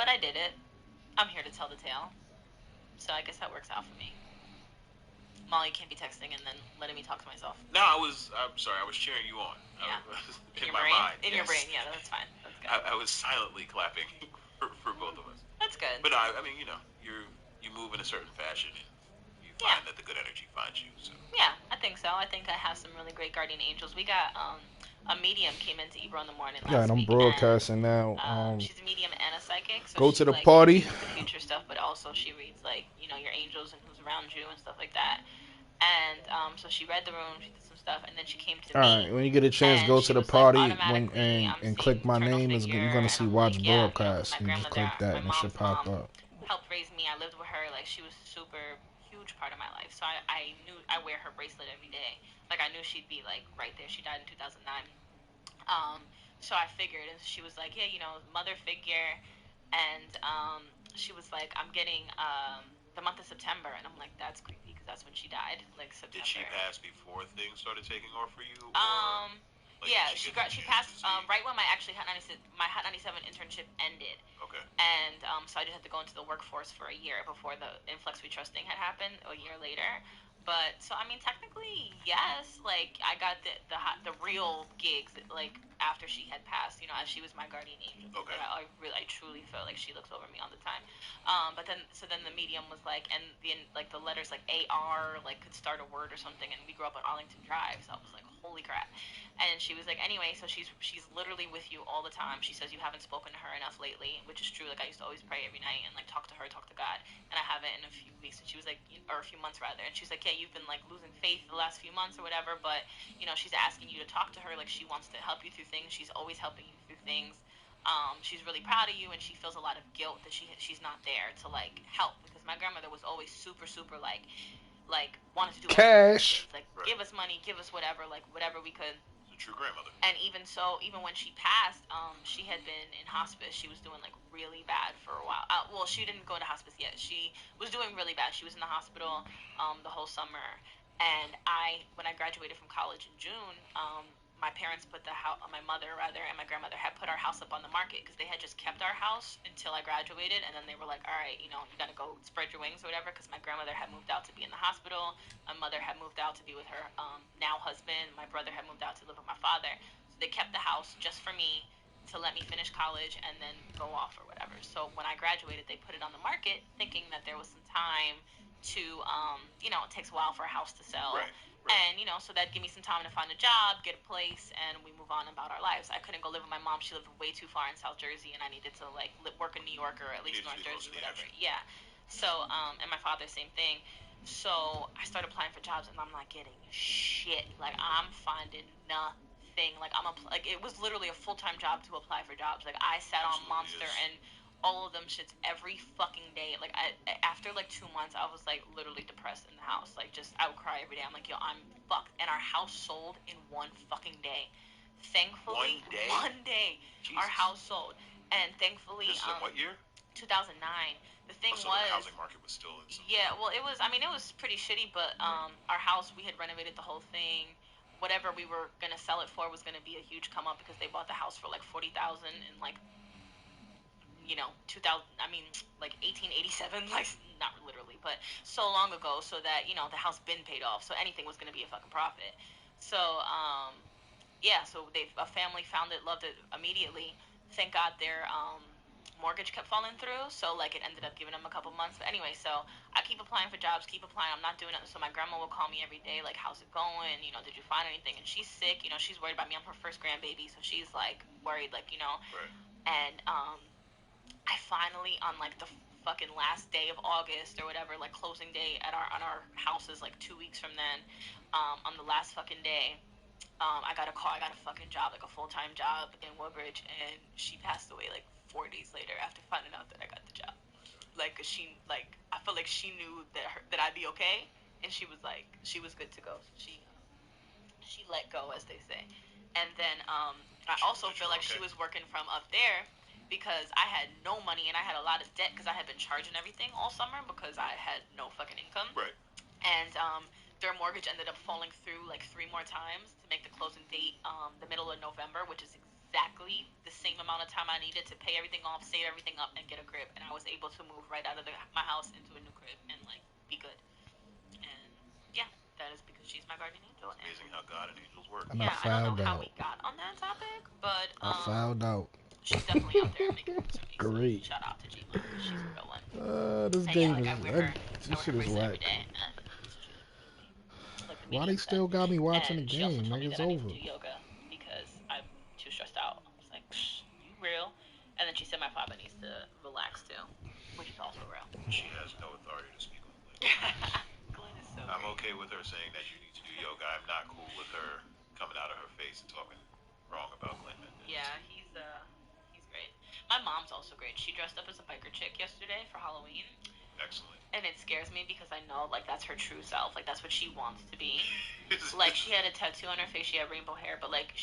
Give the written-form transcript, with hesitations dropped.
But I did it. I'm here to tell the tale. So I guess that works out for me. Molly can't be texting and then letting me talk to myself. No, I'm sorry. I was cheering you on. Yeah. In your my brain? mind. In your brain, yeah, that's fine. That's good. I was silently clapping for both of us. That's good. But I mean, you move in a certain fashion, and you find that the good energy finds you. So. Yeah, I think so. I think I have some really great guardian angels. We got a medium came into Ebro in the morning last I'm week. broadcasting now. She's a medium and a psychic. So go she, to the like, party. reads the future stuff, but also she reads like your angels and who's around you and stuff like that. And so she read the room, she did some stuff, and then she came to me. All right, when you get a chance, go to the party and click my name. You're gonna see watch broadcast. You just click that and it should pop up. Helped raise me. I lived with her. Like, she was super huge part of my life. So I knew I wear her bracelet every day. Like, I knew she'd be like right there. She died in 2009. So I figured, and she was like, yeah, mother figure, and she was like, I'm getting the month of September, and I'm like, that's creepy because that's when she died, like September. Did she pass before things started taking off for you? Yeah, she passed right when my Hot 97 internship ended. Okay. And so I just had to go into the workforce for a year before the Influx We Trust thing had happened a year later. But so I mean, technically, yes. Like, I got the real gigs like after she had passed. As she was my guardian angel. Okay. I truly feel like she looks over me all the time. But then the medium was like, and the letters like AR like could start a word or something, and we grew up on Arlington Drive, so I was like, holy crap. And she was like, anyway, so she's literally with you all the time. She says you haven't spoken to her enough lately, which is true. Like, I used to always pray every night and like talk to her, talk to God, and I haven't in a few weeks. And she was like, or a few months rather, and she was like, yeah, you've been like losing faith the last few months or whatever, but she's asking you to talk to her. Like, she wants to help you through things. She's always helping you through things. She's really proud of you, and she feels a lot of guilt that she's not there to like help, because my grandmother was always super like wanted to do cash, like give us money, give us whatever, like whatever we could. True grandmother. And even when she passed, she had been in hospice. She was doing like really bad for a while. Well, she didn't go into hospice yet. She was doing really bad. She was in the hospital the whole summer. And when I graduated from college in June, my parents put my mother rather, and my grandmother had put our house up on the market because they had just kept our house until I graduated, and then they were like, all right, you gotta go spread your wings or whatever, because my grandmother had moved out to be in the hospital, my mother had moved out to be with her now husband, my brother had moved out to live with my father, so they kept the house just for me to let me finish college and then go off or whatever. So when I graduated, they put it on the market thinking that there was some time to it takes a while for a house to sell. Right. And so that'd give me some time to find a job, get a place, and we move on about our lives. I couldn't go live with my mom. She lived way too far in South Jersey, and I needed to like work in New York or at least North Jersey, whatever. Yeah. So and my father, same thing. So I started applying for jobs, and I'm not getting shit. Like, I'm finding nothing. Like, it was literally a full-time job to apply for jobs. Like, I sat on Monster and all of them shits every fucking day. Like, after like 2 months, I was like literally depressed in the house. Like, just I would cry every day. I'm like, yo, I'm fucked. And our house sold in one fucking day. Thankfully, one day our house sold. And thankfully, this is what year? 2009. The thing was, the housing market was still in some well, it was. I mean, it was pretty shitty, but our house, we had renovated the whole thing. Whatever we were gonna sell it for was gonna be a huge come up because they bought the house for like $40,000 in like 2000, like 1887, like not literally, but so long ago, so that, the house been paid off, so anything was going to be a fucking profit. So, yeah, so a family found it, loved it immediately. Thank God their, mortgage kept falling through, so, like, it ended up giving them a couple months. But anyway, so I keep applying for jobs, keep applying, I'm not doing it. So my grandma will call me every day, like, how's it going? Did you find anything? And she's sick, she's worried about me. I'm her first grandbaby, so she's, like, worried, like, Right. And, I finally, on like the fucking last day of August or whatever, like closing day on our houses, like 2 weeks from then, on the last fucking day, I got a call. I got a fucking job, like a full-time job in Woodbridge, and she passed away like 4 days later after finding out that I got the job. Like, 'cause I felt like she knew that I'd be okay, and she was good to go. So she let go, as they say. And then I also feel like she was working from up there, because I had no money and I had a lot of debt because I had been charging everything all summer because I had no fucking income. Right. And their mortgage ended up falling through like 3 more times to make the closing date the middle of November, which is exactly the same amount of time I needed to pay everything off, save everything up, and get a crib. And I was able to move right out of my house into a new crib and like be good. And yeah, that is because she's my guardian angel. It's amazing how God and angels work. And yeah, I found don't know how out. we got on that topic, but I found out. she's definitely out there making moves for me. Great. So shout out to G-Mom. She's a real one. This And game yeah, like, this shit is whack. Why they still got me watching the game? Like, it's over. Do yoga because I'm too stressed out. I was like, you real? And then she said my papa needs to relax too, which is also real. She has no authority to speak on Glenn. Glenn is so I'm great. okay with her saying that you need to do yoga. I'm not cool with her coming out of her face and talking wrong about Glenn Mendez. Yeah, he's great. My mom's also great. She dressed up as a biker chick yesterday for Halloween. Excellent. And it scares me because I know, like, that's her true self. Like, that's what she wants to be. Like, she had a tattoo on her face. She had rainbow hair. But, like,